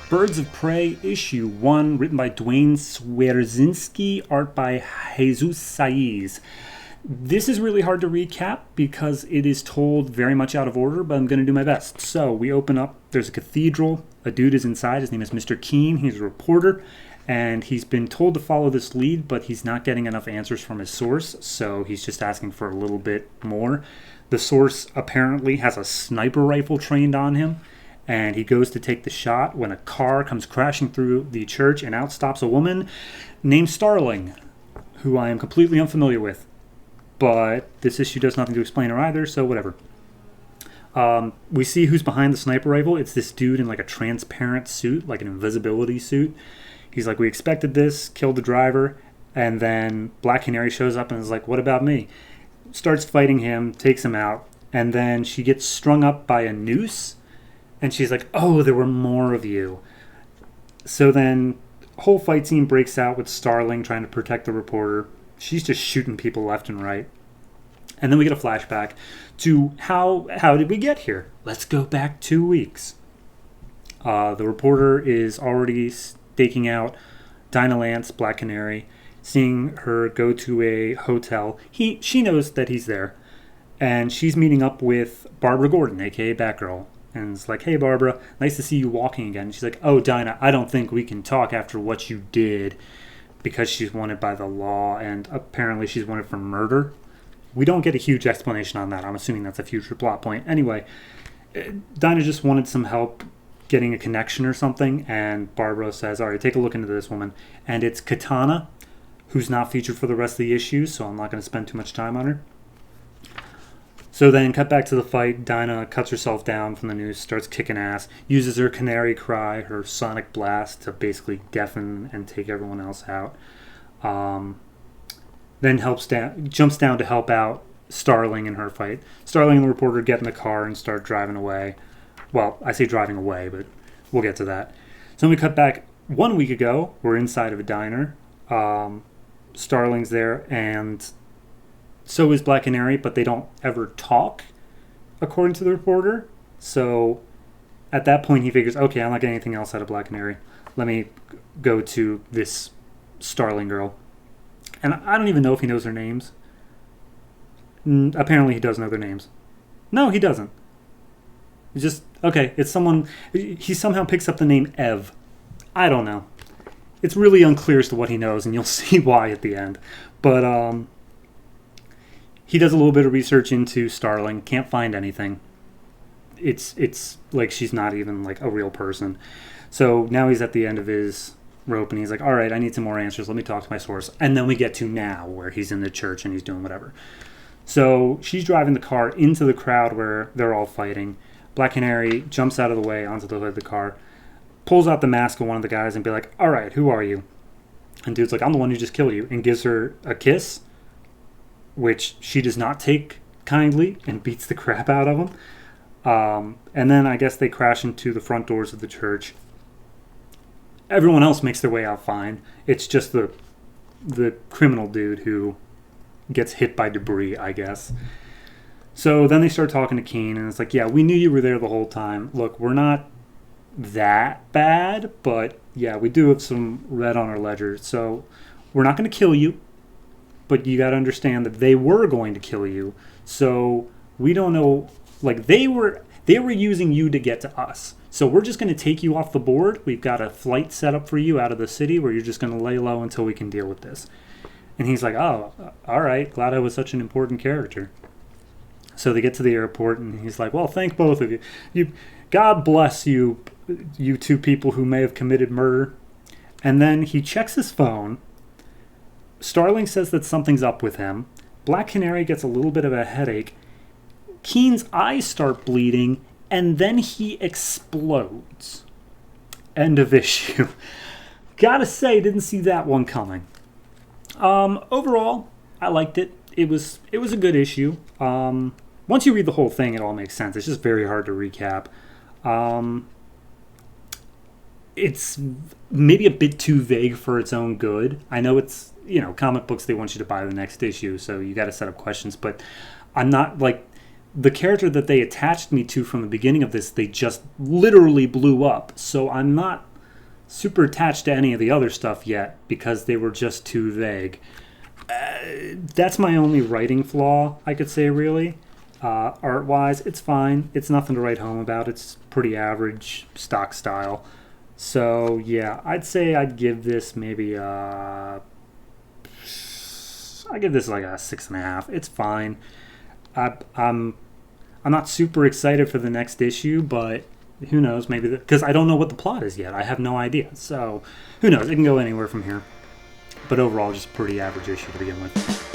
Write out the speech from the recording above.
Birds of Prey, issue 1, written by Dwayne Swerzinski, art by Jesus Saiz. This is really hard to recap because it is told very much out of order, but I'm going to do my best. So we open up, there's a cathedral, a dude is inside, his name is Mr. Keene, he's a reporter, and he's been told to follow this lead, but he's not getting enough answers from his source, so he's just asking for a little bit more. The source apparently has a sniper rifle trained on him, and he goes to take the shot when a car comes crashing through the church, and out stops a woman named Starling, who I am completely unfamiliar with. But this issue does nothing to explain her either, so whatever. We see who's behind the sniper rifle. It's this dude in like a transparent suit, like an invisibility suit. He's like, we expected this, killed the driver, and then Black Canary shows up and is like, what about me? Starts fighting him, takes him out, and then she gets strung up by a noose, and she's like, oh, there were more of you. So then whole fight scene breaks out with Starling trying to protect the reporter. She's just shooting people left and right. And then we get a flashback to how did we get here? Let's go back 2 weeks. The reporter is already staking out Dinah Lance, Black Canary, seeing her go to a hotel. She knows that he's there. And she's meeting up with Barbara Gordon, a.k.a. Batgirl. And it's like, hey, Barbara, nice to see you walking again. And she's like, oh, Dinah, I don't think we can talk after what you did, because she's wanted by the law, and apparently she's wanted for murder. We don't get a huge explanation on that. I'm assuming that's a future plot point. Anyway, Dinah just wanted some help getting a connection or something, and Barbara says, all right, take a look into this woman. And it's Katana, who's not featured for the rest of the issue, so I'm not going to spend too much time on her. So then, cut back to the fight. Dinah cuts herself down from the noose, starts kicking ass, uses her canary cry, her sonic blast, to basically deafen and take everyone else out. Then jumps down to help out Starling in her fight. Starling and the reporter get in the car and start driving away. Well, I say driving away, but we'll get to that. So then we cut back 1 week ago. We're inside of a diner. Starling's there, and so is Black Canary, but they don't ever talk, according to the reporter. So at that point, he figures, okay, I'm not getting anything else out of Black Canary. Let me go to this Starling girl. And I don't even know if he knows their names. Apparently, he does know their names. No, he doesn't. It's just, okay, it's someone. He somehow picks up the name Ev. I don't know. It's really unclear as to what he knows, and you'll see why at the end. But, he does a little bit of research into Starling, can't find anything. It's like she's not even like a real person. So now he's at the end of his rope, and he's like, all right, I need some more answers. Let me talk to my source. And then we get to now, where he's in the church and he's doing whatever. So she's driving the car into the crowd where they're all fighting. Black Canary jumps out of the way onto the hood of the car, pulls out the mask of one of the guys and be like, all right, who are you? And dude's like, I'm the one who just killed you, and gives her a kiss, which she does not take kindly, and beats the crap out of him. And then I guess they crash into the front doors of the church. Everyone else makes their way out fine. It's just the criminal dude who gets hit by debris, I guess. So then they start talking to Keene, and it's like, yeah, we knew you were there the whole time. Look, we're not that bad, but yeah, we do have some red on our ledger. So we're not going to kill you, but you got to understand that they were going to kill you. So we don't know, like they were using you to get to us. So we're just going to take you off the board. We've got a flight set up for you out of the city where you're just going to lay low until we can deal with this. And he's like, oh, all right. Glad I was such an important character. So they get to the airport, and he's like, well, thank both of you. God bless you, you two people who may have committed murder. And then he checks his phone. Starling says that something's up with him. Black Canary gets a little bit of a headache. Keene's eyes start bleeding, and then he explodes. End of issue. Gotta say, didn't see that one coming. Overall, I liked it. It was a good issue. Once you read the whole thing, it all makes sense. It's just very hard to recap. It's maybe a bit too vague for its own good. I know it's, comic books, they want you to buy the next issue, so you got to set up questions, but I'm not, like, the character that they attached me to from the beginning of this, they just literally blew up, so I'm not super attached to any of the other stuff yet because they were just too vague. That's my only writing flaw, I could say, really. Art-wise, it's fine. It's nothing to write home about. It's pretty average stock style. So, yeah, I'd say I'd give this maybe I give this like a 6.5. It's fine. I'm not super excited for the next issue, but who knows? Maybe because I don't know what the plot is yet. I have no idea. So who knows? It can go anywhere from here. But overall, just a pretty average issue to begin with.